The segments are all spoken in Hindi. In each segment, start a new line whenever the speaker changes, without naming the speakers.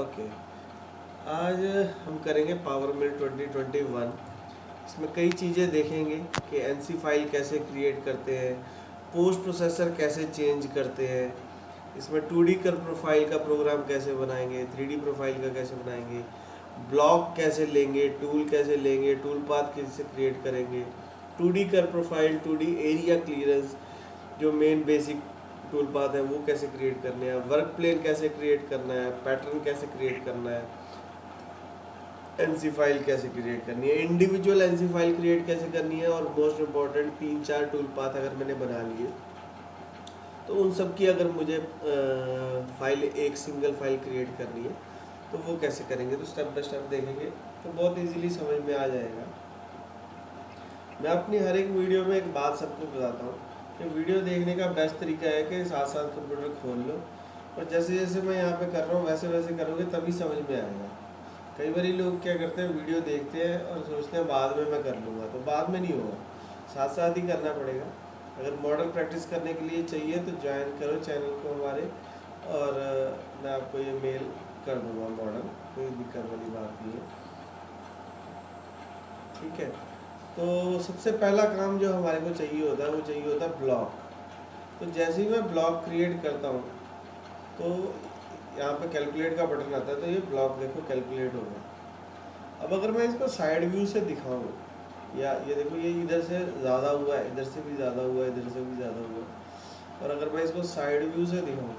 ओके, आज हम करेंगे पावर मिल 2021। इसमें कई चीज़ें देखेंगे कि एनसी फाइल कैसे क्रिएट करते हैं, पोस्ट प्रोसेसर कैसे चेंज करते हैं, इसमें 2D कर प्रोफाइल का प्रोग्राम कैसे बनाएंगे, 3D प्रोफाइल का कैसे बनाएंगे, ब्लॉक कैसे लेंगे, टूल कैसे लेंगे, टूल पाथ कैसे क्रिएट करेंगे, 2D कर प्रोफाइल, 2D एरिया क्लियरेंस जो मेन बेसिक टूल पाथ है वो कैसे क्रिएट करने हैं, वर्क प्लेन कैसे क्रिएट करना है, पैटर्न कैसे क्रिएट करना है, एनसी फाइल कैसे क्रिएट करनी है, इंडिविजुअल एनसी फाइल क्रिएट कैसे करनी है, और मोस्ट इम्पॉर्टेंट 3-4 टूल पाथ अगर मैंने बना लिए तो उन सब की अगर मुझे फाइल एक सिंगल फाइल क्रिएट करनी है तो वो कैसे करेंगे। तो स्टेप बाय स्टेप देखेंगे तो बहुत इजीली समझ में आ जाएगा। मैं अपनी हर एक वीडियो में एक बात सबको बताता हूँ कि वीडियो देखने का बेस्ट तरीका है कि साथ साथ कंप्यूटर खोल लो और जैसे जैसे मैं यहाँ पे कर रहा हूँ वैसे वैसे करोगे तभी समझ में आएगा। कई बार लोग क्या करते हैं, वीडियो देखते हैं और सोचते हैं बाद में मैं कर लूँगा, तो बाद में नहीं होगा, साथ साथ ही करना पड़ेगा। अगर मॉडल प्रैक्टिस करने के लिए चाहिए तो ज्वाइन करो चैनल को हमारे, और मैं आपको ये मेल कर दूँगा मॉडल, कोई दिक्कत वाली बात नहीं है। ठीक है, तो सबसे पहला काम जो हमारे को चाहिए होता है वो चाहिए होता है ब्लॉक। तो जैसे ही मैं ब्लॉक क्रिएट करता हूँ तो यहाँ पे कैलकुलेट का बटन आता है, तो ये ब्लॉक देखो कैलकुलेट होगा। अब अगर मैं इसको साइड व्यू से दिखाऊँ, या ये देखो ये इधर से ज़्यादा हुआ है, इधर से भी ज़्यादा हुआ है, इधर से भी ज़्यादा हुआ है, और अगर मैं इसको साइड व्यू से दिखाऊँ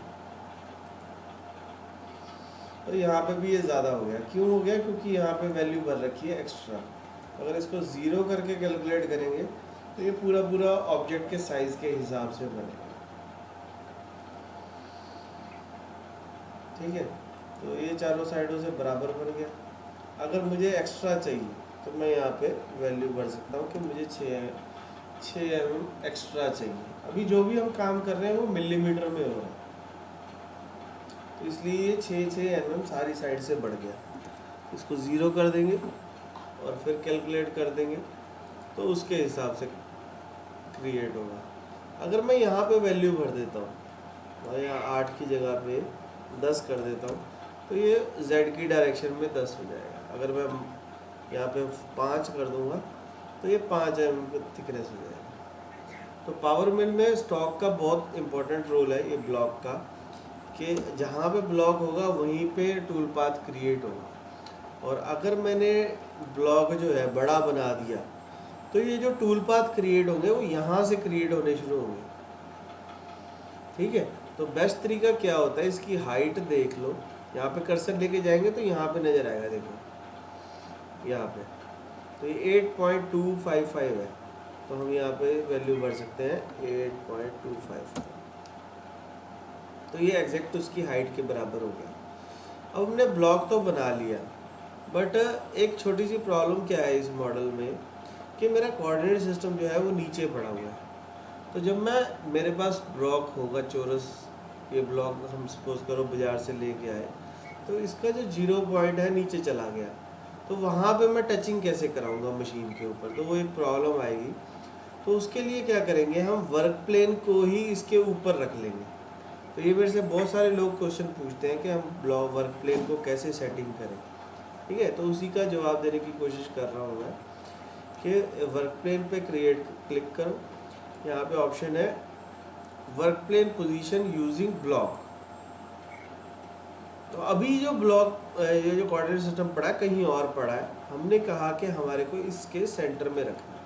तो यहाँ पे भी ये ज़्यादा हो गया। क्यों हो गया? क्योंकि यहाँ पे वैल्यू भर रखी है एक्स्ट्रा। अगर इसको ज़ीरो करके कैलकुलेट करेंगे तो ये पूरा पूरा ऑब्जेक्ट के साइज़ के हिसाब से बनेगा। ठीक है, तो ये चारों साइडों से बराबर बन गया। अगर मुझे एक्स्ट्रा चाहिए तो मैं यहाँ पे वैल्यू भर सकता हूँ कि मुझे 6 mm एक्स्ट्रा चाहिए। अभी जो भी हम काम कर रहे हैं वो मिलीमीटर में हो रहा है, तो इसलिए ये 6 mm सारी साइड से बढ़ गया। इसको ज़ीरो कर देंगे और फिर कैलकुलेट कर देंगे तो उसके हिसाब से क्रिएट होगा। अगर मैं यहाँ पे वैल्यू भर देता हूँ और यहाँ 8 की जगह पे 10 कर देता हूँ तो ये Z की डायरेक्शन में 10 हो जाएगा। अगर मैं यहाँ पे 5 कर दूँगा तो ये 5 mm थिकनेस हो जाएगा। तो पावर मिल में स्टॉक का बहुत इंपॉर्टेंट रोल है ये ब्लॉक का, कि जहाँ पे ब्लॉक होगा वहीं पे टूल पाथ क्रिएट होगा। और अगर मैंने ब्लॉक जो है बड़ा बना दिया तो ये जो टूल पाथ क्रिएट होंगे वो यहाँ से क्रिएट होने शुरू होंगे। ठीक है, तो बेस्ट तरीका क्या होता है, इसकी हाइट देख लो, यहाँ पे कर्सर लेके जाएंगे तो यहाँ पे नज़र आएगा, देखो यहाँ पे, तो ये 8.255 है, तो हम यहाँ पे वैल्यू भर सकते हैं 8.255, तो ये एग्जैक्ट उसकी हाइट के बराबर हो गया। अब हमने ब्लॉक तो बना लिया, बट एक छोटी सी प्रॉब्लम क्या है इस मॉडल में कि मेरा कोऑर्डिनेट सिस्टम जो है वो नीचे पड़ा हुआ है। तो जब मैं मेरे पास ब्लॉक होगा चौरस, ये ब्लॉक हम सपोज करो बाज़ार से लेके आए, तो इसका जो 0 पॉइंट है नीचे चला गया, तो वहाँ पे मैं टचिंग कैसे कराऊंगा मशीन के ऊपर, तो वो एक प्रॉब्लम आएगी। तो उसके लिए क्या करेंगे, हम वर्क प्लेन को ही इसके ऊपर रख लेंगे। तो ये मेरे से बहुत सारे लोग क्वेश्चन पूछते हैं कि हम ब्लॉक वर्क प्लेन को कैसे सेटिंग करें। ठीक है, तो उसी का जवाब देने की कोशिश कर रहा हूँ मैं कि वर्क प्लेन पे क्लिक करो, यहाँ पे ऑप्शन है work plane position using block. तो अभी जो ब्लॉक ये जो कोऑर्डिनेट सिस्टम पड़ा है कहीं और पड़ा है, हमने कहा कि हमारे को इसके सेंटर में रखना है।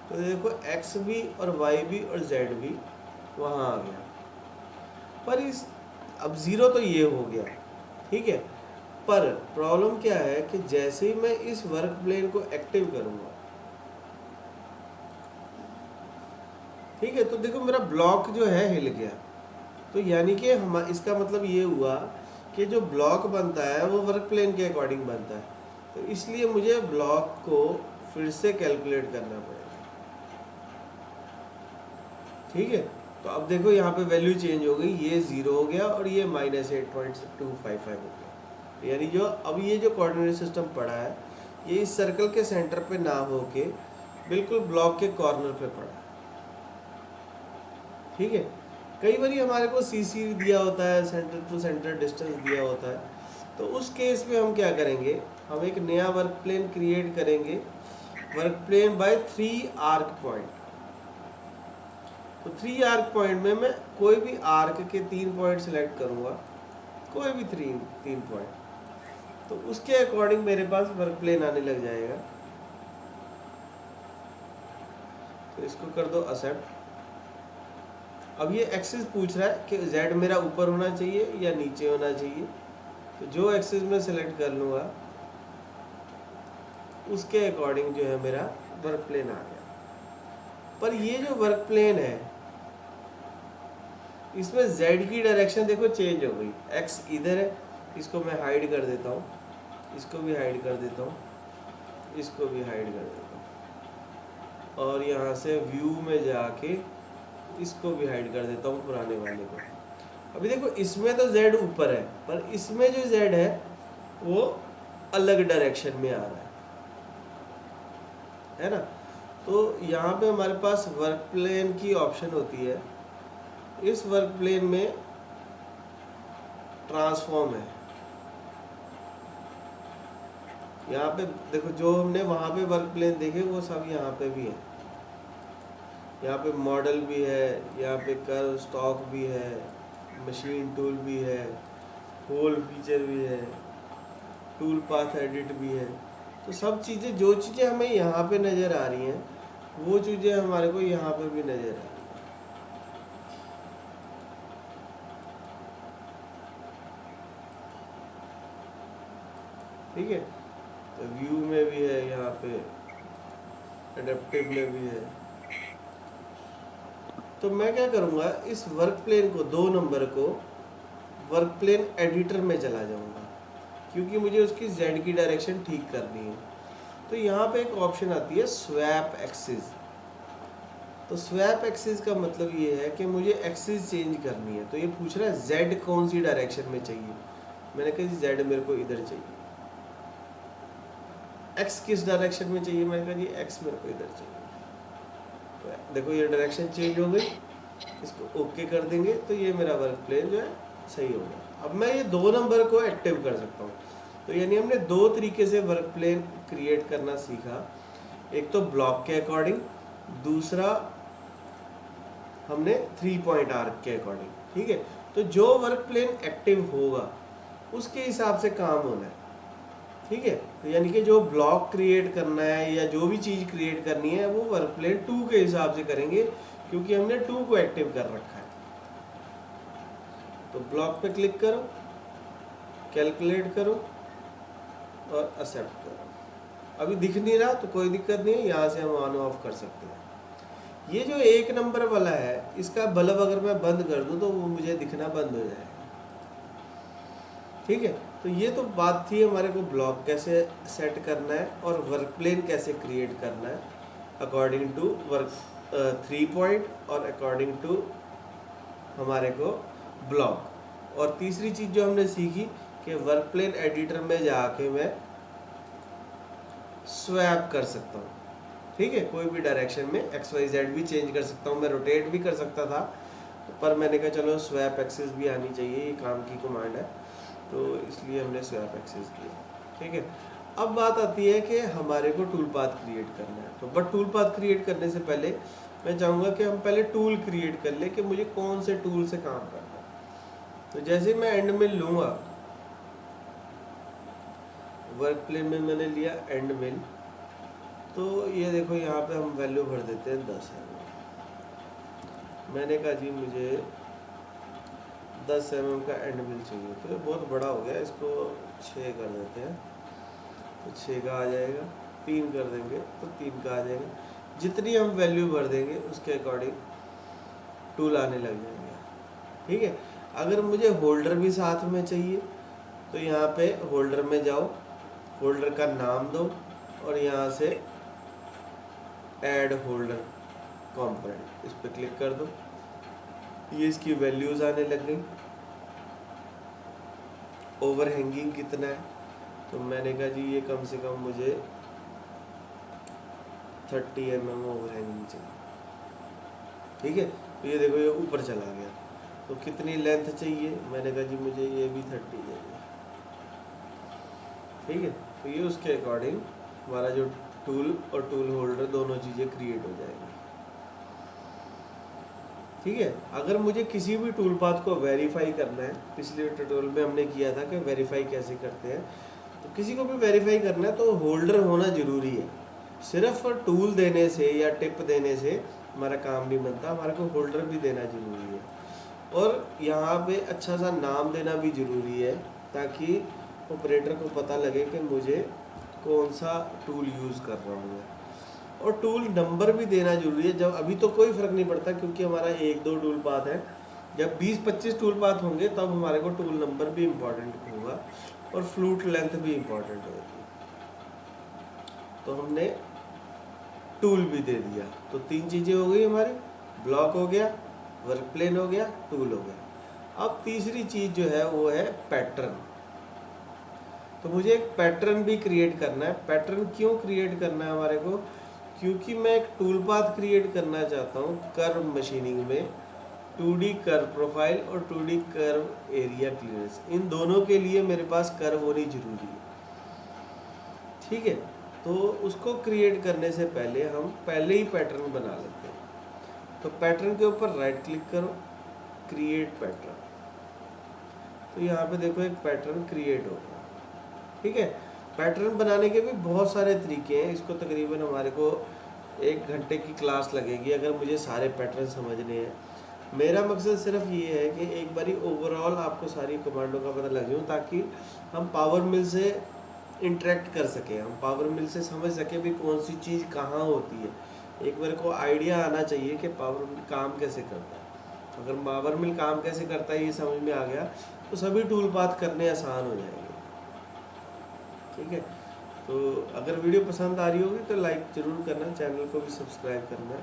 तो देखो एक्स भी और वाई भी और जेड भी वहाँ आ गया, पर इस अब ज़ीरो तो ये हो गया। ठीक है, पर प्रॉब्लम क्या है कि जैसे ही मैं इस वर्क प्लेन को एक्टिव करूँगा, ठीक है, तो देखो मेरा ब्लॉक जो है हिल गया। तो यानी कि हम इसका मतलब ये हुआ कि जो ब्लॉक बनता है वो वर्क प्लेन के अकॉर्डिंग बनता है, तो इसलिए मुझे ब्लॉक को फिर से कैलकुलेट करना पड़ेगा। ठीक है, तो अब देखो यहाँ पे वैल्यू चेंज हो गई, ये 0 हो गया और ये -8.255 हो गया। यानी जो अब ये जो कोऑर्डिनेट सिस्टम पड़ा है ये इस सर्कल के सेंटर पे ना होके बिल्कुल ब्लॉक के कॉर्नर पे पड़ा है। ठीक है, कई बार हमारे को CC दिया होता है, सेंटर टू सेंटर डिस्टेंस दिया होता है, तो उस केस में हम क्या करेंगे, हम एक नया वर्क प्लेन क्रिएट करेंगे, work plane by 3 arc point. तो 3 आर्क पॉइंट में मैं कोई भी आर्क के 3 पॉइंट सेलेक्ट करूंगा, कोई भी 3 पॉइंट, तो उसके अकॉर्डिंग मेरे पास वर्क प्लेन आने लग जाएगा। तो इसको कर दो एक्सेप्ट। अब ये एक्सिस पूछ रहा है कि z मेरा ऊपर होना चाहिए या नीचे होना चाहिए, तो जो एक्सिस मैं सेलेक्ट कर लूँगा उसके अकॉर्डिंग जो है मेरा वर्क प्लेन आ गया। पर ये जो वर्क प्लेन है इसमें z की डायरेक्शन देखो चेंज हो गई, x इधर है, इसको मैं हाइड कर देता हूँ, इसको भी हाइड कर देता हूँ, इसको भी हाइड कर देता हूँ, और यहाँ से व्यू में जाके इसको भी हाइड कर देता हूँ पुराने वाले को। अभी देखो इसमें तो z ऊपर है, पर इसमें जो z है वो अलग डायरेक्शन में आ रहा है ना। तो यहाँ पे हमारे पास वर्क प्लेन की ऑप्शन होती है, इस वर्क प्लेन में ट्रांसफॉर्म है। यहाँ पे देखो जो हमने वहाँ पे वर्क प्लेन देखे वो सब यहाँ पे भी है, यहाँ पे मॉडल भी है, यहाँ पे कर्व स्टॉक भी है, मशीन टूल भी है, होल फीचर भी है, टूल पाथ एडिट भी है। तो सब चीज़ें, जो चीज़ें हमें यहाँ पे नज़र आ रही हैं वो चीज़ें हमारे को यहाँ पे भी नज़र आ रही हैं। ठीक है, तो व्यू में भी है, यहाँ पे एडेप्टिव में भी है। तो मैं क्या करूँगा, इस वर्क प्लेन को 2 नंबर को वर्क प्लेन एडिटर में चला जाऊँगा, क्योंकि मुझे उसकी z की डायरेक्शन ठीक करनी है। तो यहाँ पे एक ऑप्शन आती है स्वैप एक्सिस। तो स्वैप एक्सिस का मतलब ये है कि मुझे एक्सिस चेंज करनी है। तो ये पूछ रहा है z कौन सी डायरेक्शन में चाहिए, मैंने कहा जी z मेरे को इधर चाहिए। x किस डायरेक्शन में चाहिए, मैंने कहा जी x मेरे को इधर चाहिए। तो देखो ये डायरेक्शन चेंज हो गई, इसको ओके कर देंगे तो ये मेरा वर्क प्लेन जो है सही हो गया। अब मैं ये 2 नंबर को एक्टिव कर सकता हूँ। तो यानी हमने 2 तरीके से वर्क प्लेन क्रिएट करना सीखा, एक तो ब्लॉक के अकॉर्डिंग, दूसरा हमने 3 पॉइंट आर्क के अकॉर्डिंग। ठीक है, तो जो वर्क प्लेन एक्टिव होगा उसके हिसाब से काम होना है। ठीक है, तो यानी कि जो ब्लॉक क्रिएट करना है या जो भी चीज़ क्रिएट करनी है वो वर्क प्लेन 2 के हिसाब से करेंगे, क्योंकि हमने 2 को एक्टिव कर रखा है। तो ब्लॉक पे क्लिक करो, कैलकुलेट करो और एक्सेप्ट करो। अभी दिख नहीं रहा तो कोई दिक्कत नहीं है, यहाँ से हम ऑन ऑफ कर सकते हैं। ये जो 1 नंबर वाला है इसका बल्ब अगर मैं बंद कर दूं तो वो मुझे दिखना बंद हो जाएगा। ठीक है, तो ये तो बात थी हमारे को ब्लॉक कैसे सेट करना है और वर्क प्लेन कैसे क्रिएट करना है अकॉर्डिंग टू वर्क 3 पॉइंट और अकॉर्डिंग टू हमारे को ब्लॉक। और तीसरी चीज़ जो हमने सीखी कि वर्क प्लेन एडिटर में जाके मैं स्वैप कर सकता हूँ। ठीक है, कोई भी डायरेक्शन में XYZ भी चेंज कर सकता हूँ, मैं रोटेट भी कर सकता था, पर मैंने कहा चलो स्वैप एक्सिस भी आनी चाहिए, ये काम की कमांड है, तो इसलिए हमने स्वैप एक्सिस किया। ठीक है, अब बात आती है कि हमारे को टूल पाथ क्रिएट करना है। तो बट टूल पाथ क्रिएट करने से पहले मैं चाहूँगा कि हम पहले टूल क्रिएट कर ले कि मुझे कौन से टूल से काम करना है। तो जैसे मैं एंड मिल लूँगा, वर्क प्लेन में मैंने लिया एंड मिल, तो ये देखो यहाँ पे हम वैल्यू भर देते हैं 10 mm। मैंने कहा जी मुझे 10 mm का एंड मिल चाहिए, तो ये बहुत बड़ा हो गया, इसको 6 कर देते हैं, तो 6 का आ जाएगा, 3 कर देंगे तो 3 का आ जाएगा। जितनी हम वैल्यू भर देंगे उसके अकॉर्डिंग टूल आने लग जाएंगे। ठीक है, अगर मुझे होल्डर भी साथ में चाहिए तो यहाँ पे होल्डर में जाओ, होल्डर का नाम दो और यहाँ से ऐड होल्डर कंपोनेंट, इस पर क्लिक कर दो, ये इसकी वैल्यूज आने लग गई। ओवर हैंगिंग कितना है, तो मैंने कहा जी ये कम से कम मुझे 30 mm ओवर हैंगिंग चाहिए। ठीक है, तो ये देखो ये ऊपर चला गया। तो कितनी लेंथ चाहिए, मैंने कहा जी मुझे ये भी 30 चाहिए। ठीक है। तो ये उसके अकॉर्डिंग हमारा जो टूल और टूल होल्डर दोनों चीज़ें क्रिएट हो जाएंगी। ठीक है। अगर मुझे किसी भी टूल पाथ को वेरीफाई करना है, पिछले ट्यूटोरियल में हमने किया था कि वेरीफाई कैसे करते हैं, तो किसी को भी वेरीफाई करना है तो होल्डर होना ज़रूरी है। सिर्फ टूल देने से या टिप देने से हमारा काम नहीं बनता, हमारे को होल्डर भी देना ज़रूरी है। और यहाँ पे अच्छा सा नाम देना भी ज़रूरी है ताकि ऑपरेटर को पता लगे कि मुझे कौन सा टूल यूज़ कर रहा हूँ मैं। और टूल नंबर भी देना जरूरी है। जब अभी तो कोई फ़र्क नहीं पड़ता क्योंकि हमारा 1-2 टूल पाथ है, जब 20-25 टूल पाथ होंगे तब हमारे को टूल नंबर भी इम्पॉर्टेंट होगा और फ्लूट लेंथ भी इम्पॉर्टेंट होगी। तो हमने टूल भी दे दिया, तो 3 चीज़ें हो गई हमारी, ब्लॉक हो गया, वर्क प्लेन हो गया, टूल हो गया। अब तीसरी चीज़ जो है वो है पैटर्न। तो मुझे एक पैटर्न भी क्रिएट करना है। पैटर्न क्यों क्रिएट करना है हमारे को? क्योंकि मैं एक टूल पाथ क्रिएट करना चाहता हूँ कर्व मशीनिंग में, 2D कर्व प्रोफाइल और 2D कर्व एरिया क्लियरेंस, इन दोनों के लिए मेरे पास कर्व होनी जरूरी है। ठीक है। तो उसको क्रिएट करने से पहले हम पहले ही पैटर्न बना लेते हैं। तो पैटर्न के ऊपर राइट क्लिक करो, क्रिएट पैटर्न। तो यहाँ पे देखो एक पैटर्न क्रिएट होगा। ठीक है। पैटर्न बनाने के भी बहुत सारे तरीके हैं। इसको तकरीबन हमारे को 1 घंटे की क्लास लगेगी अगर मुझे सारे पैटर्न समझने हैं। मेरा मकसद सिर्फ ये है कि एक बारी ओवरऑल आपको सारी कमांडों का पता लग जाऊँ ताकि हम पावर मिल से इंटरेक्ट कर सकें, हम पावर मिल से समझ सकें भी कौन सी चीज़ कहाँ होती है। एक मेरे को आइडिया आना चाहिए कि पावर मिल काम कैसे करता है। अगर पावर मिल काम कैसे करता है ये समझ में आ गया तो सभी टूल पाथ करने आसान हो जाएंगे। ठीक है। तो अगर वीडियो पसंद आ रही होगी तो लाइक ज़रूर करना, चैनल को भी सब्सक्राइब करना।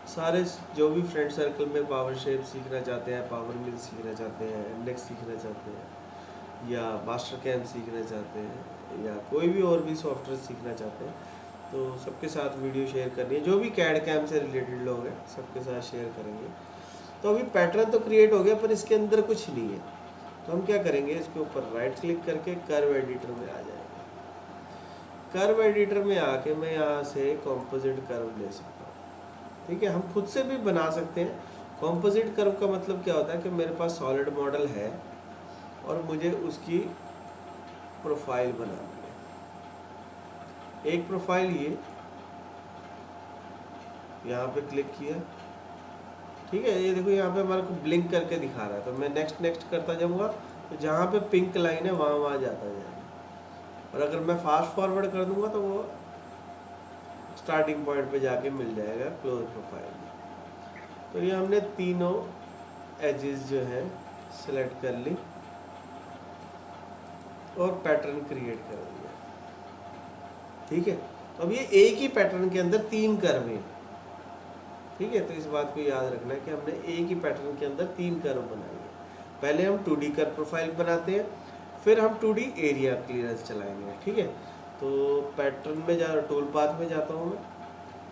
सारे जो भी फ्रेंड सर्कल में पावर शेप सीखना चाहते हैं, पावर मिल सीखना चाहते हैं, इंडेक्स सीखना चाहते हैं या मास्टर कैम सीखना चाहते हैं या कोई भी और भी सॉफ्टवेयर सीखना चाहते हैं, तो सबके साथ वीडियो शेयर करनी है। जो भी कैड कैम से रिलेटेड लोग हैं सबके साथ शेयर करेंगे। तो अभी पैटर्न तो क्रिएट हो गया पर इसके अंदर कुछ नहीं है, तो हम क्या करेंगे, इसके ऊपर राइट क्लिक करके कर्व एडिटर में आ जाएंगे। कर्व एडिटर में आके मैं यहाँ से कॉम्पोजिट कर्व ले सकता हूँ। ठीक है। हम खुद से भी बना सकते हैं। कॉम्पोजिट कर्व का मतलब क्या होता है कि मेरे पास सॉलिड मॉडल है और मुझे उसकी प्रोफाइल बनानी है। एक प्रोफाइल ये यहाँ पे क्लिक किया। ठीक है। ये देखो यहाँ पे हमारे को ब्लिंक करके दिखा रहा है, तो मैं नेक्स्ट नेक्स्ट करता जाऊँगा तो जहाँ पे पिंक लाइन है वहाँ जाता जाएगा। और अगर मैं फास्ट फॉरवर्ड कर दूंगा तो वो स्टार्टिंग पॉइंट पे जाके मिल जाएगा क्लोज प्रोफाइल में। तो ये हमने तीनों एजेस जो है सेलेक्ट कर ली और पैटर्न क्रिएट कर दिया। ठीक है। अब ये एक ही पैटर्न के अंदर 3 कर्व हैं। ठीक है। तो इस बात को याद रखना है कि हमने एक ही पैटर्न के अंदर 3 कर्व बनाए हैं। पहले हम 2D कर्व प्रोफाइल बनाते हैं, फिर हम 2D एरिया क्लियरेंस चलाएंगे। ठीक है। तो पैटर्न में टूल पाथ में जाता हूँ मैं,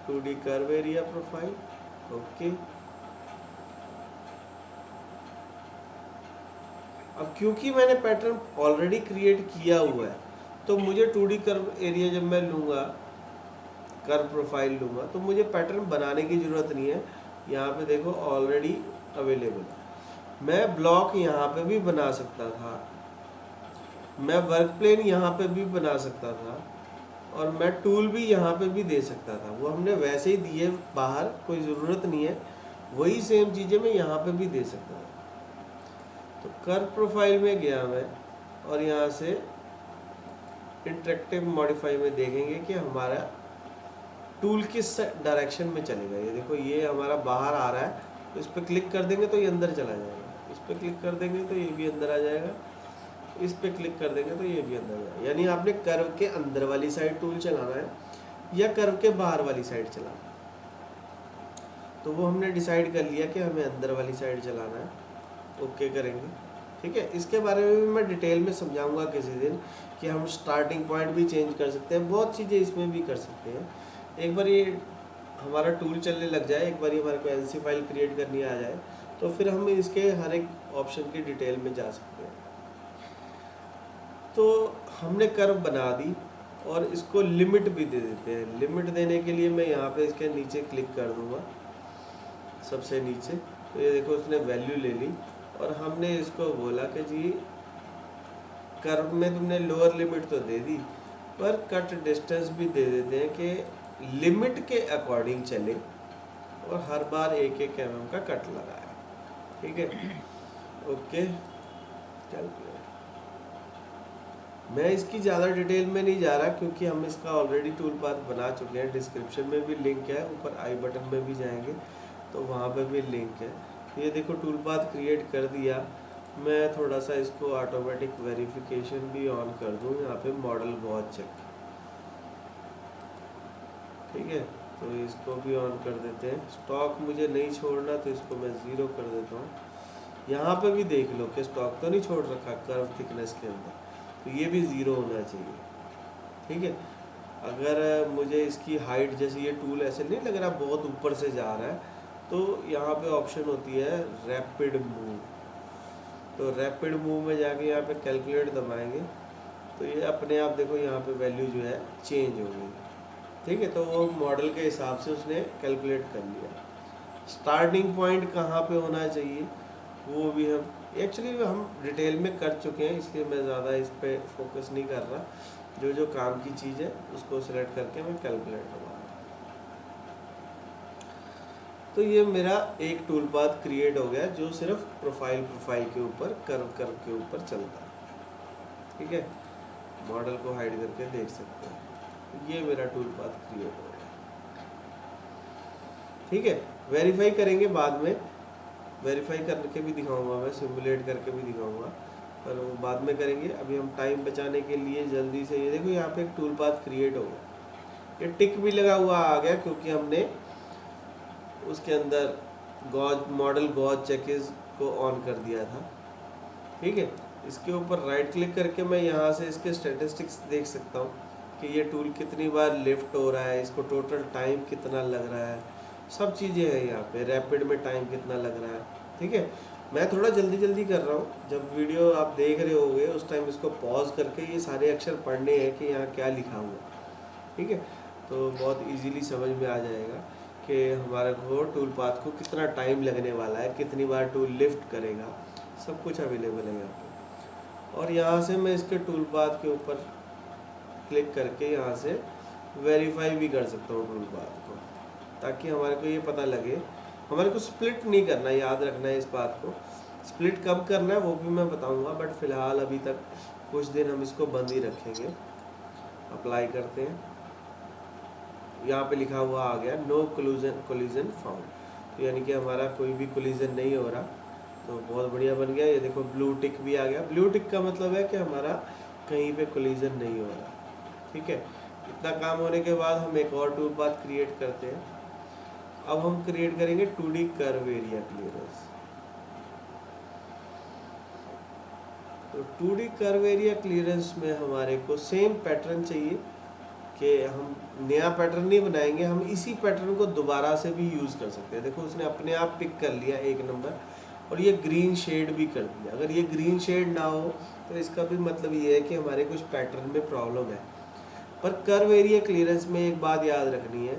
2D curve area profile. Okay. अब क्योंकि मैंने पैटर्न ऑलरेडी क्रिएट किया हुआ है तो मुझे 2D कर्व एरिया जब मैं लूँगा, कर्व प्रोफाइल लूँगा, तो मुझे पैटर्न बनाने की ज़रूरत नहीं है। यहाँ पे देखो ऑलरेडी अवेलेबल है। मैं ब्लॉक यहाँ पे भी बना सकता था, मैं वर्क प्लेन यहाँ पे भी बना सकता था और मैं टूल भी यहाँ पे भी दे सकता था। वो हमने वैसे ही दिए बाहर, कोई ज़रूरत नहीं है। वही सेम चीज़ें मैं यहाँ पे भी दे सकता था। तो कर्व प्रोफाइल में गया मैं और यहाँ से इंटरेक्टिव मॉडिफाई में देखेंगे कि हमारा टूल किस डायरेक्शन में चलेगा। ये देखो ये हमारा बाहर आ रहा है, तो इस पर क्लिक कर देंगे तो ये अंदर चला जाएगा, इस पर क्लिक कर देंगे तो ये भी अंदर आ जाएगा, इस पे क्लिक कर देंगे तो ये भी अंदर जाएगा। यानी आपने कर्व के अंदर वाली साइड टूल चलाना है या कर्व के बाहर वाली साइड चलाना है। तो वो हमने डिसाइड कर लिया कि हमें अंदर वाली साइड चलाना है। ओके करेंगे। ठीक है। इसके बारे में भी मैं डिटेल में समझाऊंगा किसी दिन कि हम स्टार्टिंग पॉइंट भी चेंज कर सकते हैं, बहुत चीज़ें इसमें भी कर सकते हैं। एक बार ये हमारा टूल चलने लग जाए, एक बार हमारे को एलसी फाइल क्रिएट करनी आ जाए, तो फिर हम इसके हर एक ऑप्शन की डिटेल में जा सकते हैं। तो हमने कर्व बना दी और इसको लिमिट भी दे देते हैं। लिमिट देने के लिए मैं यहाँ पे इसके नीचे क्लिक कर दूँगा, सबसे नीचे। तो ये देखो उसने वैल्यू ले ली और हमने इसको बोला कि जी कर्व में तुमने लोअर लिमिट तो दे दी, पर कट डिस्टेंस भी दे देते हैं कि लिमिट के अकॉर्डिंग चले और हर बार 1-1 mm का कट लगाए। ठीक है, ओके। मैं इसकी ज़्यादा डिटेल में नहीं जा रहा क्योंकि हम इसका ऑलरेडी टूल पाथ बना चुके हैं। डिस्क्रिप्शन में भी लिंक है, ऊपर आई बटन में भी जाएंगे तो वहाँ पे भी लिंक है। ये देखो टूल पाथ क्रिएट कर दिया। मैं थोड़ा सा इसको ऑटोमेटिक वेरिफिकेशन भी ऑन कर दूँ, यहाँ पे मॉडल गॉज चेक। ठीक है, तो इसको भी ऑन कर देते हैं। स्टॉक मुझे नहीं छोड़ना तो इसको मैं 0 कर देता हूँ। यहाँ पे भी देख लो कि स्टॉक तो नहीं छोड़ रखा कर्व थिकनेस के अंदर, तो ये भी 0 होना चाहिए। ठीक है, अगर मुझे इसकी हाइट, जैसे ये टूल ऐसे नहीं लग रहा बहुत ऊपर से जा रहा है, तो यहाँ पे ऑप्शन होती है रैपिड मूव। तो रैपिड मूव में जाके यहाँ पे कैलकुलेट दबाएंगे तो ये अपने आप देखो यहाँ पे वैल्यू जो है चेंज हो गई। ठीक है, तो वो मॉडल के हिसाब से उसने कैलकुलेट कर लिया। स्टार्टिंग पॉइंट कहाँ पे होना चाहिए वो भी हम डिटेल में कर चुके हैं, इसलिए मैं ज़्यादा इस पर फोकस नहीं कर रहा। जो जो काम की चीज़ है उसको सिलेक्ट करके मैं कैलकुलेट करवा रहा हूँ। तो ये मेरा एक टूल पाथ क्रिएट हो गया जो सिर्फ प्रोफाइल के ऊपर कर्व के ऊपर चलता है। ठीक है, मॉडल को हाइड करके देख सकते हैं, ये मेरा टूल पाथ क्रिएट हो गया। ठीक है, वेरीफाई करेंगे बाद में, वेरीफाई करके भी दिखाऊंगा मैं, सिमुलेट करके भी दिखाऊंगा, पर वो बाद में करेंगे। अभी हम टाइम बचाने के लिए जल्दी से ये देखो यहाँ पे एक टूल पाथ क्रिएट हो गया। ये टिक भी लगा हुआ आ गया क्योंकि हमने उसके अंदर मॉडल गॉज चेकिस को ऑन कर दिया था। ठीक है, इसके ऊपर राइट क्लिक करके मैं यहाँ से इसके स्टैटिस्टिक्स देख सकता हूँ कि ये टूल कितनी बार लिफ्ट हो रहा है, इसको टोटल टाइम कितना लग रहा है, सब चीज़ें हैं यहाँ पे। रैपिड में टाइम कितना लग रहा है। ठीक है, मैं थोड़ा जल्दी कर रहा हूँ। जब वीडियो आप देख रहे होगे उस टाइम इसको पॉज करके ये सारे अक्षर पढ़ने हैं कि यहाँ क्या लिखा हुआ। ठीक है, तो बहुत इजीली समझ में आ जाएगा कि हमारे को टूल पाथ को कितना टाइम लगने वाला है, कितनी बार टूल लिफ्ट करेगा, सब कुछ अवेलेबल है यहाँ पे। और यहाँ से मैं इसके टूल पाथ के ऊपर क्लिक करके यहाँ से वेरीफाई भी कर सकता हूँ टूल पाथ को, ताकि हमारे को ये पता लगे। हमारे को स्प्लिट नहीं करना, याद रखना है इस बात को। स्प्लिट कब करना है वो भी मैं बताऊंगा, बट फिलहाल अभी तक कुछ दिन हम इसको बंद ही रखेंगे। अप्लाई करते हैं, यहाँ पे लिखा हुआ आ गया नो कोलिजन फाउंड, तो यानी कि हमारा कोई भी कोलिजन नहीं हो रहा, तो बहुत बढ़िया बन गया। ये देखो ब्लू टिक भी आ गया। ब्लू टिक का मतलब है कि हमारा कहीं पे कोलिजन नहीं हो रहा। ठीक है, इतना काम होने के बाद हम एक और टूल पाथ क्रिएट करते हैं। अब हम क्रिएट करेंगे 2D कर्व एरिया क्लियरेंस। तो 2D कर्व एरिया क्लियरेंस में हमारे को सेम पैटर्न चाहिए कि हम नया पैटर्न नहीं बनाएंगे, हम इसी पैटर्न को दोबारा से भी यूज़ कर सकते हैं। देखो उसने अपने आप पिक कर लिया 1 नंबर और ये ग्रीन शेड भी कर दिया। अगर ये ग्रीन शेड ना हो तो इसका भी मतलब ये है कि हमारे कुछ पैटर्न में प्रॉब्लम है। पर कर्व एरिया क्लियरेंस में एक बात याद रखनी है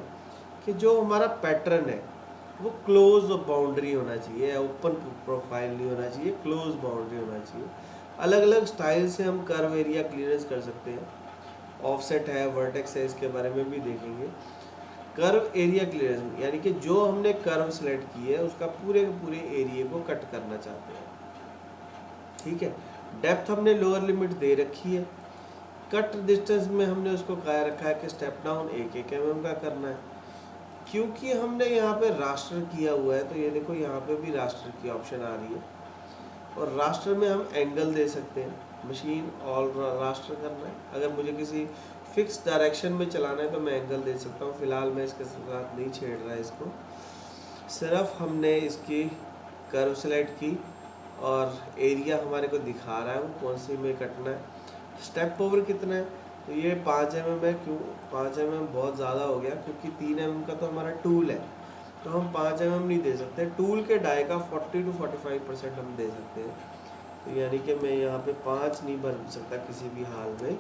कि जो हमारा पैटर्न है वो क्लोज बाउंड्री होना चाहिए, ओपन प्रोफाइल नहीं होना चाहिए, क्लोज बाउंड्री होना चाहिए। अलग अलग स्टाइल से हम कर्व एरिया क्लियरेंस कर सकते हैं। ऑफसेट है, वर्टेक्स है, इसके बारे में भी देखेंगे। कर्व एरिया क्लियरेंस यानी कि जो हमने कर्व सेलेक्ट की है उसका पूरे के पूरे एरिया को कट करना चाहते हैं। ठीक है, डेप्थ हमने लोअर लिमिट दे रखी है। कट डिस्टेंस में हमने उसको कहा रखा है कि स्टेप डाउन 1-1 mm का करना है। क्योंकि हमने यहाँ पे रास्टर किया हुआ है तो ये देखो यहाँ पे भी रास्टर की ऑप्शन आ रही है, और रास्टर में हम एंगल दे सकते हैं। मशीन ऑल रास्टर करना है, अगर मुझे किसी फिक्स डायरेक्शन में चलाना है तो मैं एंगल दे सकता हूँ। फिलहाल मैं इसके साथ नहीं छेड़ रहा है इसको, सिर्फ हमने इसकी कर्व सेलेक्ट की और एरिया हमारे को दिखा रहा है वो कौन सी में कटना है। स्टेप ओवर कितना है, तो ये 5 mm है। क्यों 5 mm बहुत ज़्यादा हो गया, क्योंकि 3 mm का तो हमारा टूल है, तो हम 5 mm नहीं दे सकते। टूल के डाई का 40 to 45% हम दे सकते हैं। तो यानी कि मैं यहाँ पे 5 नहीं भर सकता किसी भी हाल में,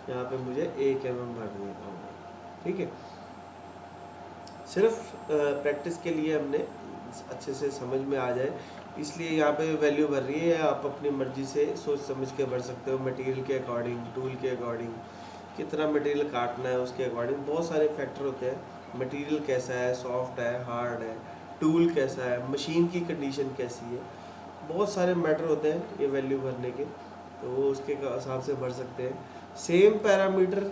यहाँ पे मुझे 1 mm भर देता हूँ। ठीक है, सिर्फ प्रैक्टिस के लिए हमने अच्छे से समझ में आ जाए इसलिए यहाँ पे वैल्यू भर रही है। आप अपनी मर्जी से सोच समझ के भर सकते हो, मटेरियल के अकॉर्डिंग, टूल के अकॉर्डिंग, कितना मटेरियल काटना है उसके अकॉर्डिंग। बहुत सारे फैक्टर होते हैं, मटेरियल कैसा है, सॉफ्ट है, हार्ड है, टूल कैसा है, मशीन की कंडीशन कैसी है, बहुत सारे मैटर होते हैं ये वैल्यू भरने के, तो वो उसके हिसाब से भर सकते हैं। सेम पैरामीटर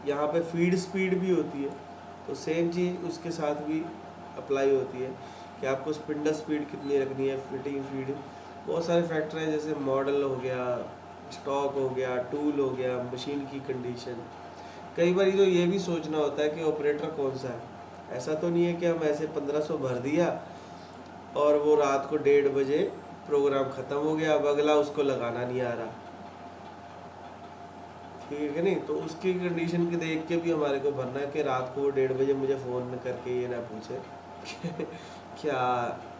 यहाँ पे फीड स्पीड भी होती है, तो सेम चीज़ उसके साथ भी अप्लाई होती है कि आपको स्पिंडल स्पीड कितनी रखनी है, फिटिंग फीड, बहुत सारे फैक्टर हैं जैसे मॉडल हो गया, स्टॉक हो गया, टूल हो गया, मशीन की कंडीशन। कई बार तो ये भी सोचना होता है कि ऑपरेटर कौन सा है। ऐसा तो नहीं है कि हम ऐसे 1500 भर दिया और वो रात को 1:30 बजे प्रोग्राम ख़त्म हो गया, अब अगला उसको लगाना नहीं आ रहा। ठीक है नहीं, तो उसकी कंडीशन के देख के भी हमारे को भरना है कि रात को वो 1:30 बजे मुझे फ़ोन करके ये ना पूछे कि क्या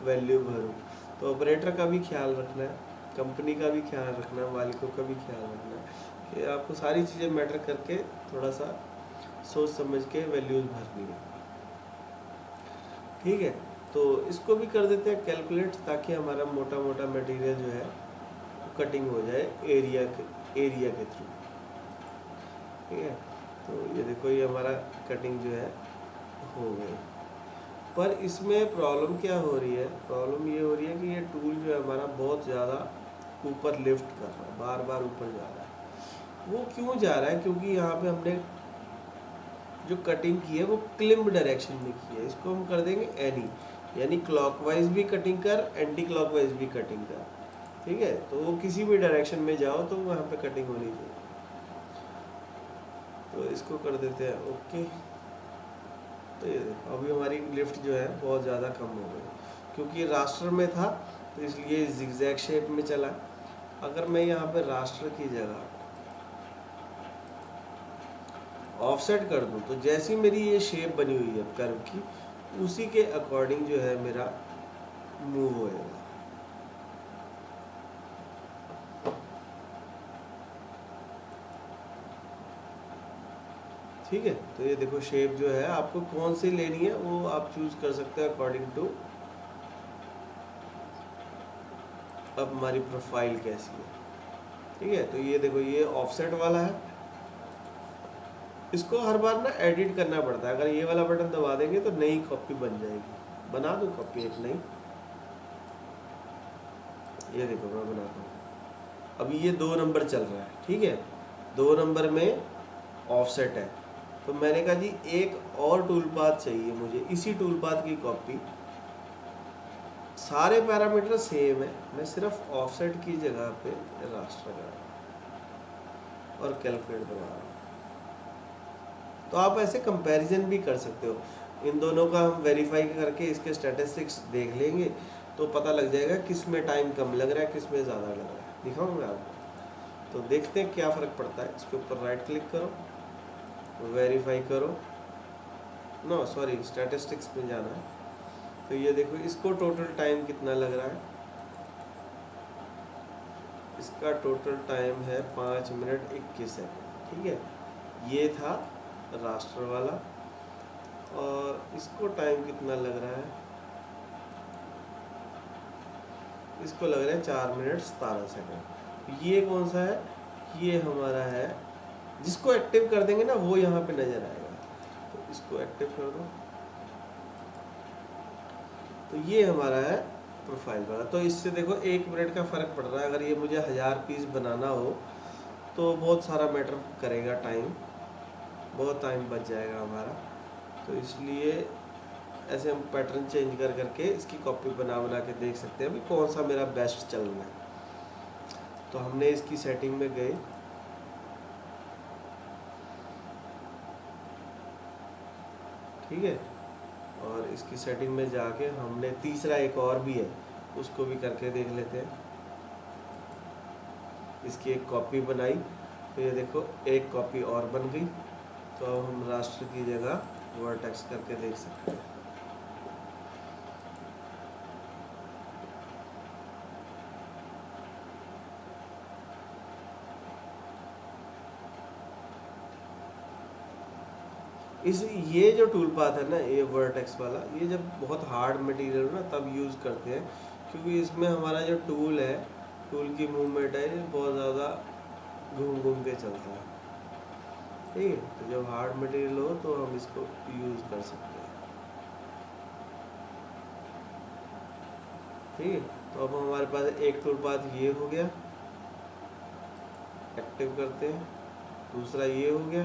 वैल्यू भरूँ। तो ऑपरेटर का भी ख्याल रखना है, कंपनी का भी ख्याल रखना है, मालिकों का भी ख्याल रखना है कि आपको सारी चीज़ें मैटर करके थोड़ा सा सोच समझ के वैल्यूज़ भरनी है। ठीक है, तो इसको भी कर देते हैं कैलकुलेट, ताकि हमारा मोटा मोटा मटेरियल जो है कटिंग हो जाए एरिया के थ्रू। ठीक है, तो ये देखो ये हमारा कटिंग जो है हो गई। पर इसमें प्रॉब्लम क्या हो रही है, प्रॉब्लम ये हो रही है कि ये टूल जो है हमारा बहुत ज़्यादा ऊपर लिफ्ट कर रहा है, बार बार ऊपर जा रहा है। वो क्यों जा रहा है, क्योंकि यहाँ पे हमने जो कटिंग की है वो क्लिम्ब डायरेक्शन में की है। इसको हम कर देंगे एनी, यानी क्लॉकवाइज भी कटिंग कर, एंटी क्लॉकवाइज भी कटिंग कर। ठीक है, तो वो किसी भी डायरेक्शन में जाओ तो वहाँ पे कटिंग होनी चाहिए। तो इसको कर देते हैं ओके। तो ये देखो अभी हमारी लिफ्ट जो है बहुत ज़्यादा कम हो गई, क्योंकि रास्टर में था तो इसलिए जिगजैग शेप में चला। अगर मैं यहाँ पे रास्टर की जगह ऑफसेट कर दूँ तो जैसी मेरी ये शेप बनी हुई है कर्व की, उसी के अकॉर्डिंग जो है मेरा मूव होएगा। ठीक है, तो ये देखो शेप जो है आपको कौन सी लेनी है वो आप चूज कर सकते हैं अकॉर्डिंग टू अब हमारी प्रोफाइल कैसी है। ठीक है, तो ये देखो ये ऑफसेट वाला है, इसको हर बार ना एडिट करना पड़ता है। अगर ये वाला बटन दबा देंगे तो नई कॉपी बन जाएगी। बना दूं कॉपी एक नई, ये देखो मैं बनाता हूँ। अभी ये 2 नंबर चल रहा है, ठीक है, 2 नंबर में ऑफसेट है, तो मैंने कहा जी एक और टूल पाथ चाहिए मुझे, इसी टूल पाथ की कॉपी। सारे पैरामीटर सेम है, मैं सिर्फ ऑफसेट की जगह पे रास्टर कर रहा हूँ और कैलकुलेट दबा रहा हूँ। तो आप ऐसे कंपैरिजन भी कर सकते हो, इन दोनों का हम वेरीफाई करके इसके स्टैटिस्टिक्स देख लेंगे तो पता लग जाएगा किस में टाइम कम लग रहा है, किस में ज़्यादा लग रहा है। दिखाऊंगा आपको, तो देखते हैं क्या फ़र्क पड़ता है। इसके ऊपर राइट क्लिक करो, वेरीफाई करो, नो सॉरी स्टैटिस्टिक्स में जाना है। तो ये देखो इसको टोटल टाइम कितना लग रहा है, इसका टोटल टाइम है 5 मिनट 21 सेकंड। ठीक है, ये था रास्टर वाला, और इसको टाइम कितना लग रहा है, इसको लग रहा है 4 मिनट 17 सेकंड। ये कौन सा है, ये हमारा है, जिसको एक्टिव कर देंगे ना वो यहाँ पे नज़र आएगा। तो इसको एक्टिव कर दो, तो ये हमारा है प्रोफाइल वाला। तो इससे देखो 1 मिनट का फ़र्क पड़ रहा है। अगर ये मुझे 1000 पीस बनाना हो तो बहुत सारा मैटर करेगा, टाइम, बहुत टाइम बच जाएगा हमारा। तो इसलिए ऐसे हम पैटर्न चेंज कर करके इसकी कॉपी बना बना के देख सकते हैं अभी कौन सा मेरा बेस्ट चल रहा है। तो हमने इसकी सेटिंग में गए, ठीक है, और इसकी सेटिंग में जाके हमने तीसरा एक और भी है उसको भी करके देख लेते हैं। इसकी एक कॉपी बनाई, तो ये देखो एक कॉपी और बन गई। तो अब हम रास्टर की जगह वर्टेक्स करके देख सकते हैं। इस ये जो टूल पाथ है ना, ये वर्टेक्स वाला, ये जब बहुत हार्ड मटेरियल हो ना तब यूज़ करते हैं, क्योंकि इसमें हमारा जो टूल है, टूल की मूवमेंट है, ये बहुत ज़्यादा घूम घूम के चलता है। ठीक है, तो जब हार्ड मटेरियल हो तो हम इसको यूज़ कर सकते हैं। ठीक है, तो अब हमारे पास एक टूल पाथ ये हो गया, एक्टिव करते हैं। दूसरा ये हो गया,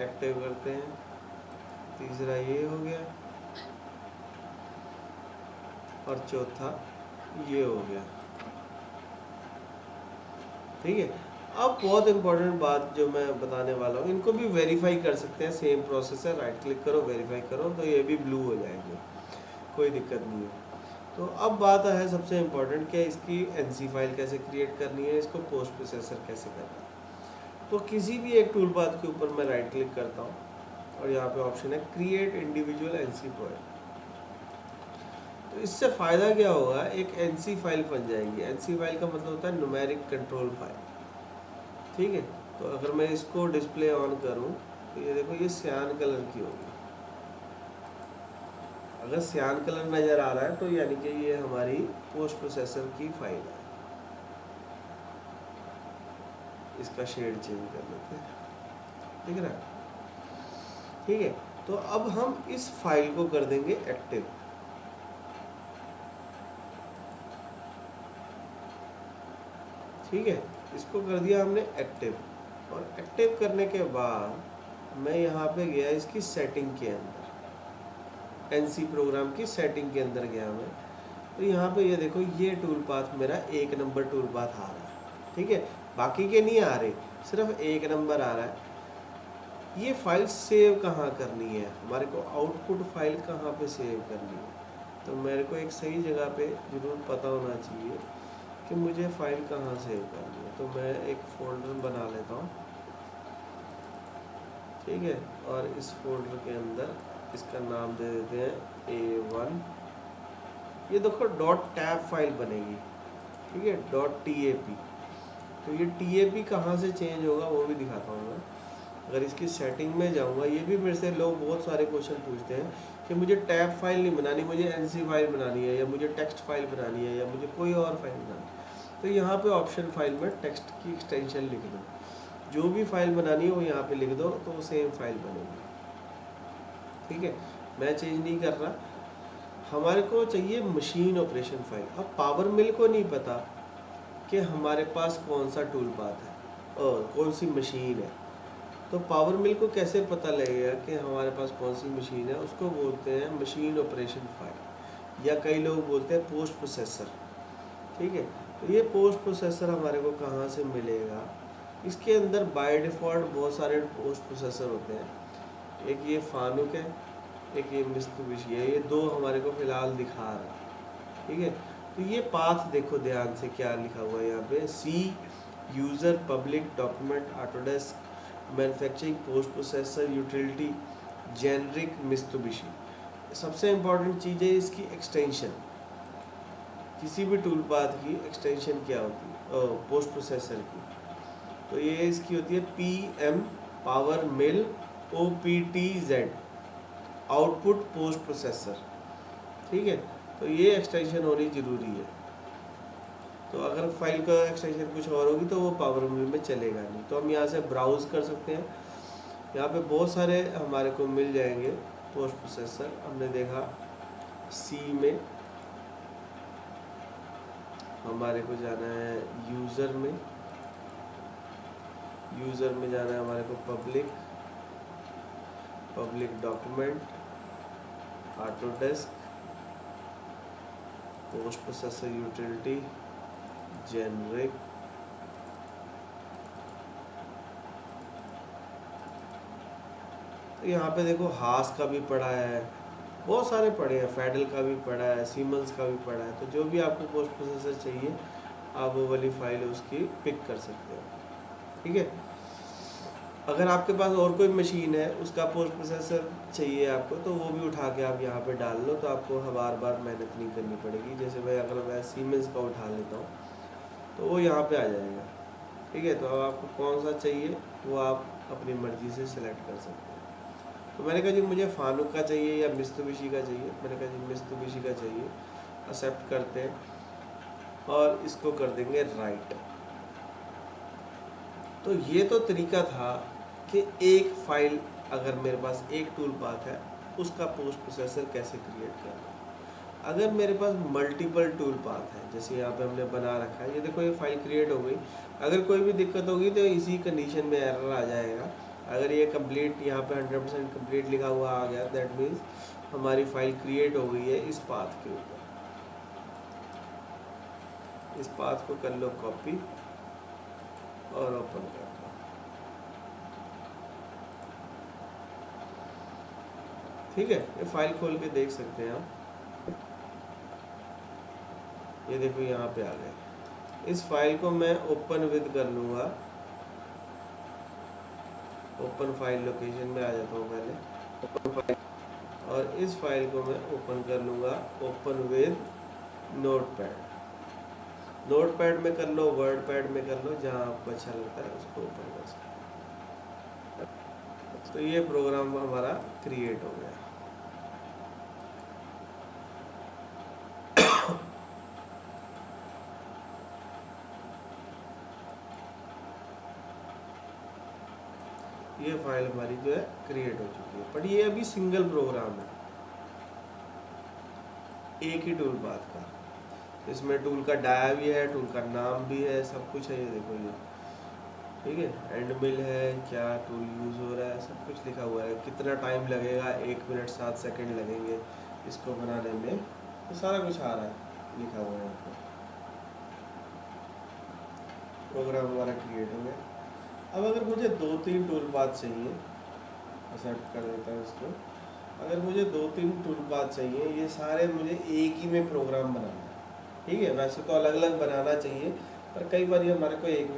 एक्टिव करते हैं। तीसरा ये हो गया, और चौथा ये हो गया। ठीक है, अब बहुत इंपॉर्टेंट बात जो मैं बताने वाला हूँ, इनको भी वेरीफाई कर सकते हैं, सेम प्रोसेस है, राइट क्लिक करो, वेरीफाई करो, तो ये भी ब्लू हो जाएंगे, कोई दिक्कत नहीं है। तो अब बात है सबसे इम्पोर्टेंट, कि इसकी एनसी फाइल कैसे क्रिएट करनी है, इसको पोस्ट प्रोसेसर कैसे करना है। तो किसी भी एक टूल पाथ के ऊपर मैं राइट क्लिक करता हूँ, और यहाँ पे ऑप्शन है क्रिएट इंडिविजुअल एनसी फाइल। तो इससे फ़ायदा क्या होगा, एक एनसी फाइल बन जाएगी। एनसी फाइल का मतलब होता है न्यूमेरिक कंट्रोल फाइल। ठीक है, तो अगर मैं इसको डिस्प्ले ऑन करूं तो ये देखो, ये सियान कलर की होगी। अगर सियान कलर नज़र आ रहा है तो यानी कि ये हमारी पोस्ट प्रोसेसर की फाइल है। इसका शेड चेंज कर लेते हैं, दिख रहा है? ठीक है, तो अब हम इस फाइल को कर देंगे एक्टिव। ठीक है, इसको कर दिया हमने एक्टिव, और एक्टिव करने के बाद मैं यहाँ पे गया इसकी सेटिंग के अंदर, एनसी प्रोग्राम की सेटिंग के अंदर गया मैं। तो यहाँ पे ये देखो, ये टूल पाथ मेरा 1 नंबर टूल पाथ आ रहा है। ठीक है, बाकी के नहीं आ रहे, सिर्फ 1 नंबर आ रहा है। ये फाइल सेव कहाँ करनी है, हमारे को आउटपुट फाइल कहाँ पे सेव करनी है, तो मेरे को एक सही जगह पे ज़रूर पता होना चाहिए कि मुझे फाइल कहाँ सेव करनी है। तो मैं एक फोल्डर बना लेता हूँ। ठीक है, और इस फोल्डर के अंदर इसका नाम दे देते हैं A1। ये देखो .tab फाइल बनेगी। ठीक है, .tap। तो ये TAP कहाँ से चेंज होगा वो भी दिखाता हूँ मैं। अगर इसकी सेटिंग में जाऊँगा, ये भी मेरे से लोग बहुत सारे क्वेश्चन पूछते हैं कि मुझे टैब फाइल नहीं बनानी, मुझे एनसी फाइल बनानी है, या मुझे टेक्स्ट फाइल बनानी है, या मुझे कोई और फाइल बनानी है। तो यहाँ पे ऑप्शन फाइल में टेक्स्ट की एक्सटेंशन लिख दो, जो भी फाइल बनानी है वो यहाँ पे लिख दो, तो वो सेम फाइल बनेगी। ठीक है, मैं चेंज नहीं कर रहा, हमारे को चाहिए मशीन ऑपरेशन फाइल। अब पावर मिल को नहीं पता कि हमारे पास कौन सा टूल पाथ है और कौन सी मशीन है, तो पावर मिल को कैसे पता लगेगा कि हमारे पास कौन सी मशीन है, उसको बोलते हैं मशीन ऑपरेशन फाइल, या कई लोग बोलते हैं पोस्ट प्रोसेसर। ठीक है, तो ये पोस्ट प्रोसेसर हमारे को कहाँ से मिलेगा, इसके अंदर बाय डिफ़ॉल्ट बहुत सारे पोस्ट प्रोसेसर होते हैं। एक ये फानुक है, एक ये मित्सुबिशी है, ये दो हमारे को फ़िलहाल दिखा रहा है। ठीक है, तो ये पाथ देखो ध्यान से क्या लिखा हुआ है यहाँ पे, C user public document Autodesk manufacturing post processor utility generic Mitsubishi. सबसे इम्पॉर्टेंट चीज़ है इसकी एक्सटेंशन। किसी भी टूल पाथ की एक्सटेंशन क्या होती है पोस्ट प्रोसेसर की, तो ये इसकी होती है PM पावर मिल OPTZ, आउटपुट पोस्ट प्रोसेसर। ठीक है, तो ये एक्सटेंशन होनी ज़रूरी है। तो अगर फाइल का एक्सटेंशन कुछ और होगी तो वो पावर मिल में चलेगा नहीं। तो हम यहाँ से ब्राउज़ कर सकते हैं, यहाँ पे बहुत सारे हमारे को मिल जाएंगे पोस्ट प्रोसेसर। हमने देखा सी में हमारे को जाना है, यूज़र में जाना है हमारे को public document Autodesk post processor utility generic. तो यहाँ पे देखो हास का भी पड़ा है, बहुत सारे पड़े हैं, फेडल का भी पड़ा है, सीमेंस का भी पड़ा है। तो जो भी आपको पोस्ट प्रोसेसर चाहिए आप वो वाली फाइल उसकी पिक कर सकते हो। ठीक है, अगर आपके पास और कोई मशीन है उसका पोस्ट प्रोसेसर चाहिए आपको, तो वो भी उठा के आप यहाँ पे डाल लो, तो आपको बार बार मेहनत नहीं करनी पड़ेगी। जैसे भाई अगर मैं सीमेंस का उठा लेता हूँ तो वो यहाँ पे आ जाएगा। ठीक है, तो अब आपको कौन सा चाहिए वो आप अपनी मर्जी से सिलेक्ट कर सकते हैं। तो मैंने कहा जी मुझे फानुक का चाहिए या मित्सुबिशी का चाहिए, मैंने कहा जी मित्सुबिशी का चाहिए, एक्सेप्ट करते हैं और इसको कर देंगे राइट। तो ये तो तरीका था कि एक फाइल अगर मेरे पास एक टूल पाथ है उसका पोस्ट प्रोसेसर कैसे क्रिएट करना। अगर मेरे पास मल्टीपल टूल पाथ है, जैसे यहाँ पे हमने बना रखा है, ये देखो ये फाइल क्रिएट हो गई, अगर कोई भी दिक्कत होगी तो इसी कंडीशन में एरर आ जाएगा। अगर ये कंप्लीट यहाँ पे 100% कंप्लीट लिखा हुआ आ गया, दैट मीन्स हमारी फाइल क्रिएट हो गई है इस पाथ के ऊपर। इस पाथ को कर लो कॉपी और ओपन कर लो। ठीक है, ये फाइल खोल के देख सकते हैं आप। ये देखो यहाँ पे आ गए। इस फाइल को मैं ओपन विद कर लूँगा, ओपन फाइल लोकेशन में आ जाता हूँ पहले, ओपन फाइल, और इस फाइल को मैं ओपन कर लूँगा ओपन विद नोटपैड। नोटपैड में कर लो, वर्ड पैड में कर लो, जहाँ आपको अच्छा लगता है उसको ओपन कर सकते हैं। तो ये प्रोग्राम हमारा क्रिएट हो गया। ये फाइल हमारी जो है क्रिएट हो चुकी है, बट ये अभी सिंगल प्रोग्राम है, एक ही टूल पाथ का। इसमें टूल का डाया भी है, टूल का नाम भी है, सब कुछ है। ये देखो ये, ठीक है, एंड मिल है, क्या टूल यूज़ हो रहा है, सब कुछ लिखा हुआ है, कितना टाइम लगेगा, 1 मिनट 7 सेकंड लगेंगे इसको बनाने में, तो सारा कुछ आ रहा है लिखा हुआ है यहाँ पर। प्रोग्राम हमारा क्रिएट हो गया। अब अगर मुझे 2-3 टूल पाथ चाहिए, एक्सेप्ट कर देता हूँ इसको। अगर मुझे 2-3 टूल पाथ चाहिए, ये सारे मुझे एक ही में प्रोग्राम बनाना है, ठीक है। वैसे तो अलग अलग बनाना चाहिए, पर कई बार ये हमारे को एक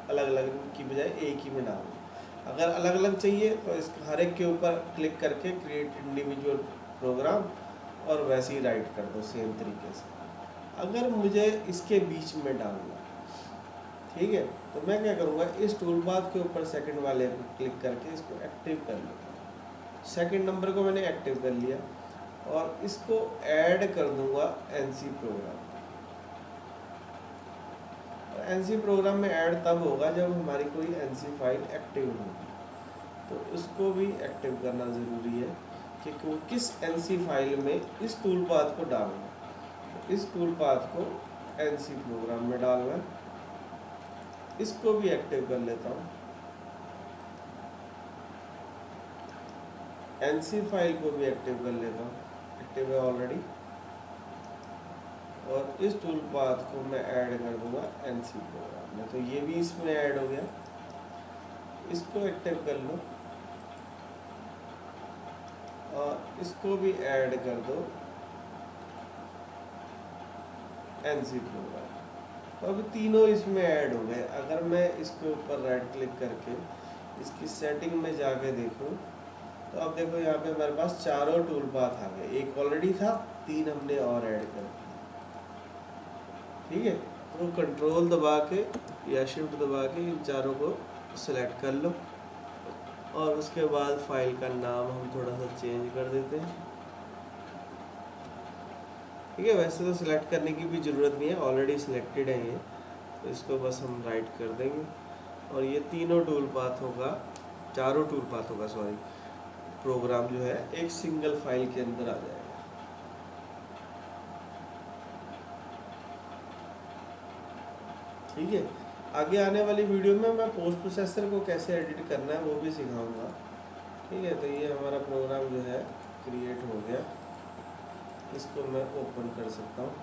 अलग अलग की बजाय एक ही में डालना। अगर अलग अलग चाहिए तो इस हर एक के ऊपर क्लिक करके क्रिएट इंडिविजुअल प्रोग्राम और वैसे ही राइट कर दो सेम तरीके से। अगर मुझे इसके बीच में डालना, ठीक है, तो मैं क्या करूँगा, इस टूल पाथ के ऊपर सेकंड वाले पर क्लिक करके इसको एक्टिव कर लूँगा। सेकंड नंबर को मैंने एक्टिव कर लिया और इसको ऐड कर दूंगा एनसी प्रोग्राम। एनसी प्रोग्राम में ऐड तब होगा जब हमारी कोई एनसी फाइल एक्टिव होगी, तो उसको भी एक्टिव करना ज़रूरी है कि किस एनसी फाइल में इस टूल पाथ को डालना। इस टूल पाथ को एनसी प्रोग्राम में डालना, इसको भी एक्टिव कर लेता हूँ। एनसी फाइल को भी एक्टिव कर लेता हूँ, एक्टिव है ऑलरेडी, और इस टूल पाथ को मैं ऐड कर दूंगा एनसी प्रोग्राम में, तो ये भी इसमें ऐड हो गया। इसको एक्टिव कर लो और इसको भी ऐड कर दो एनसी प्रोग्राम, तो अभी तीनों इसमें ऐड हो गए। अगर मैं इसके ऊपर राइट क्लिक करके इसकी सेटिंग में जाके देखूँ तो अब देखो यहाँ पे हमारे पास चारों टूल पाथ आ गए, एक ऑलरेडी था, 3 हमने और ऐड कर दिए, ठीक है। तो कंट्रोल दबा के या शिफ्ट दबा के इन चारों को सिलेक्ट कर लो और उसके बाद फाइल का नाम हम थोड़ा सा चेंज कर देते हैं, ठीक है। वैसे तो सिलेक्ट करने की भी ज़रूरत नहीं है, ऑलरेडी सिलेक्टेड है ये, तो इसको बस हम राइट कर देंगे और ये तीनों टूल पाथों का, चारों टूल पाथों का सॉरी, प्रोग्राम जो है एक सिंगल फाइल के अंदर आ जाएगा। ठीक है, आगे आने वाली वीडियो में मैं पोस्ट प्रोसेसर को कैसे एडिट करना है वो भी सिखाऊंगा, ठीक है। तो ये हमारा प्रोग्राम जो है क्रिएट हो गया, इसको मैं ओपन कर सकता हूँ।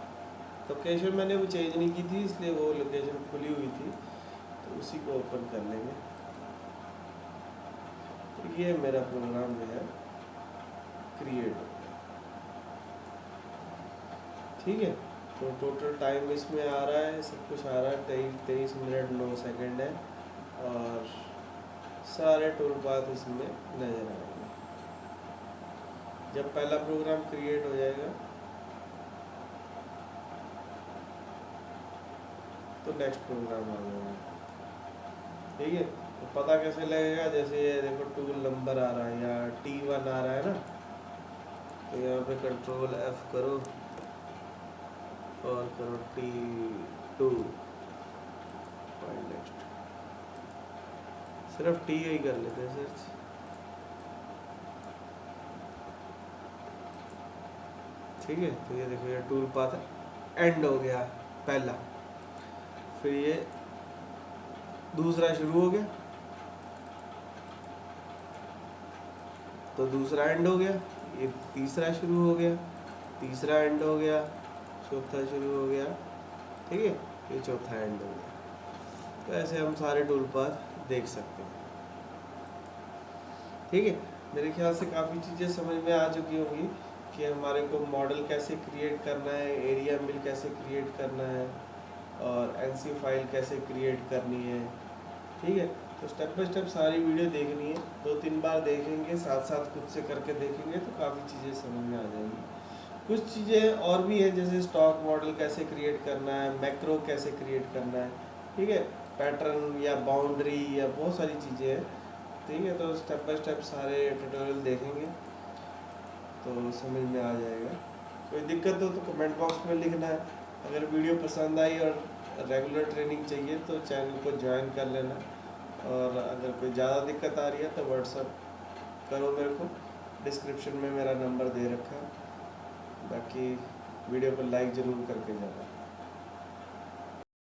लोकेशन मैंने वो चेंज नहीं की थी, इसलिए वो लोकेशन खुली हुई थी, तो उसी को ओपन कर लेंगे। ये मेरा प्रोग्राम जो है क्रिएट हो गया, ठीक है। तो टोटल टाइम इसमें आ रहा है, सब कुछ आ रहा है 23 मिनट 9 सेकंड है और सारे टूल पाथ इसमें नज़र आएंगे। जब पहला प्रोग्राम क्रिएट हो जाएगा तो नेक्स्ट प्रोग्राम आ जाएगा, ठीक है। तो पता कैसे लगेगा, जैसे ये देखो टूल नंबर आ रहा है या T1 आ रहा है ना, तो यहाँ पे कंट्रोल F करो और करो T2, फाइल नेक्स्ट, सिर्फ T ही कर लेते हैं सर्च। ठीक है, तो ये देखो ये टूल पाथ एंड हो गया पहला, फिर ये दूसरा शुरू हो गया, तो दूसरा एंड हो गया, ये तीसरा शुरू हो गया, तीसरा एंड हो गया, चौथा शुरू हो गया, ठीक है, ये चौथा एंड हो गया। तो ऐसे हम सारे टूल पाथ देख सकते हैं। ठीक है, मेरे ख्याल से काफ़ी चीज़ें समझ में आ चुकी होंगी कि हमारे को मॉडल कैसे क्रिएट करना है, एरिया मिल कैसे क्रिएट करना है, और एनसी फाइल कैसे क्रिएट करनी है। ठीक है, तो स्टेप बाय स्टेप सारी वीडियो देखनी है, 2-3 बार देखेंगे, साथ साथ खुद से करके देखेंगे तो काफ़ी चीज़ें समझ में आ जाएंगी। कुछ चीज़ें और भी है, जैसे स्टॉक मॉडल कैसे क्रिएट करना है, मैक्रो कैसे क्रिएट करना है, ठीक है, पैटर्न या बाउंड्री या बहुत सारी चीज़ें हैं। ठीक है, तो स्टेप बाय स्टेप सारे ट्यूटोरियल देखेंगे तो समझ में आ जाएगा। कोई दिक्कत हो तो कमेंट बॉक्स में लिखना है। अगर वीडियो पसंद आई और रेगुलर ट्रेनिंग चाहिए तो चैनल को ज्वाइन कर लेना, और अगर कोई ज़्यादा दिक्कत आ रही है तो व्हाट्सअप करो मेरे को, डिस्क्रिप्शन में मेरा नंबर दे रखा है। बाकी वीडियो को लाइक ज़रूर करके जाना।